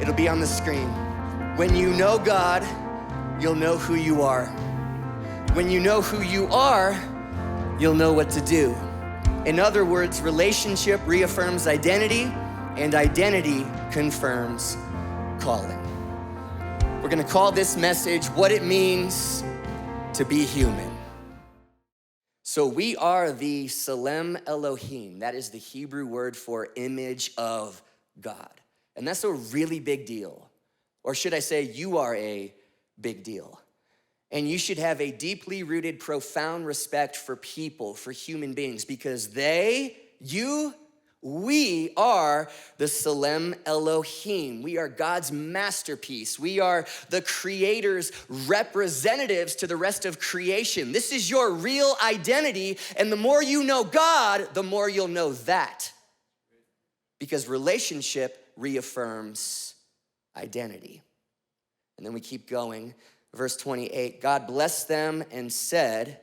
It'll be on the screen. When you know God, you'll know who you are. When you know who you are, you'll know what to do. In other words, relationship reaffirms identity, and identity confirms calling. We're gonna call this message What It Means to Be Human. So we are the Tselem Elohim. That is the Hebrew word for image of God. And that's a really big deal. Or should I say, you are a big deal. And you should have a deeply rooted, profound respect for people, for human beings, because we are the Tselem Elohim. We are God's masterpiece. We are the Creator's representatives to the rest of creation. This is your real identity, and the more you know God, the more you'll know that. Because relationship reaffirms identity. And then we keep going. Verse 28, God blessed them and said,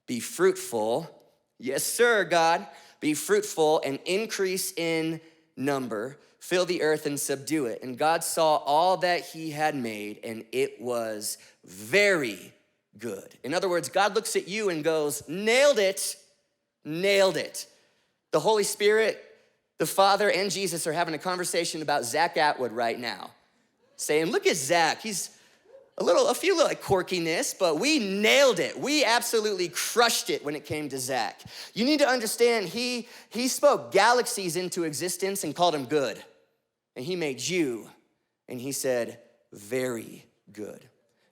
be fruitful. Yes, sir, God. Be fruitful and increase in number. Fill the earth and subdue it. And God saw all that he had made, and it was very good. In other words, God looks at you and goes, nailed it, nailed it. The Holy Spirit, the Father, and Jesus are having a conversation about Zach Atwood right now, saying, look at Zach. He's a few little quirkiness, but we nailed it. We absolutely crushed it when it came to Zach. You need to understand, he spoke galaxies into existence and called them good. And he made you, and he said, very good.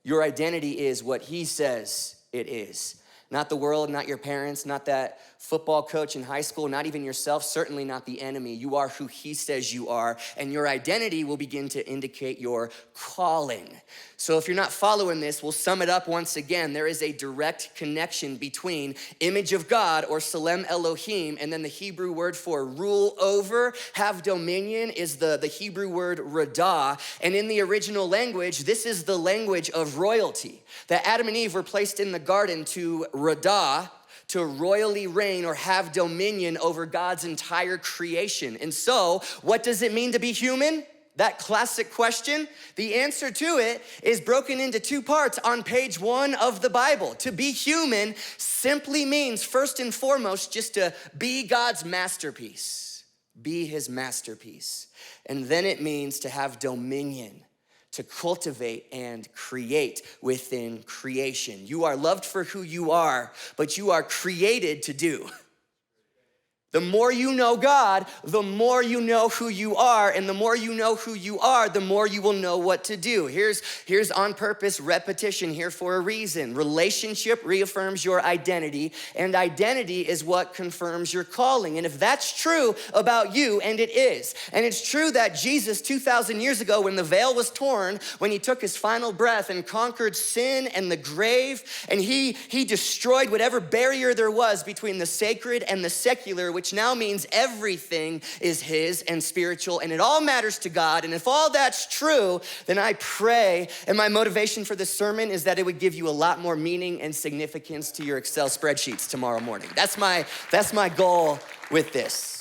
Your identity is what he says it is. Not the world, not your parents, not that football coach in high school, not even yourself, certainly not the enemy. You are who he says you are, and your identity will begin to indicate your calling. So if you're not following this, we'll sum it up once again. There is a direct connection between image of God, or Tselem Elohim, and then the Hebrew word for rule over, have dominion, is the Hebrew word radah. And in the original language, this is the language of royalty. That Adam and Eve were placed in the garden to radah, to royally reign or have dominion over God's entire creation. And so, what does it mean to be human? That classic question, the answer to it is broken into two parts on page 1 of the Bible. To be human simply means, first and foremost, just to be God's masterpiece, be his masterpiece. And then it means to have dominion, to cultivate and create within creation. You are loved for who you are, but you are created to do. The more you know God, the more you know who you are, and the more you know who you are, the more you will know what to do. Here's on purpose repetition here for a reason. Relationship reaffirms your identity, and identity is what confirms your calling. And if that's true about you, and it is, and it's true that Jesus 2,000 years ago, when the veil was torn, when he took his final breath and conquered sin and the grave, and he destroyed whatever barrier there was between the sacred and the secular, which now means everything is his and spiritual, and it all matters to God. And if all that's true, then I pray, and my motivation for this sermon is that it would give you a lot more meaning and significance to your Excel spreadsheets tomorrow morning. That's my goal with this.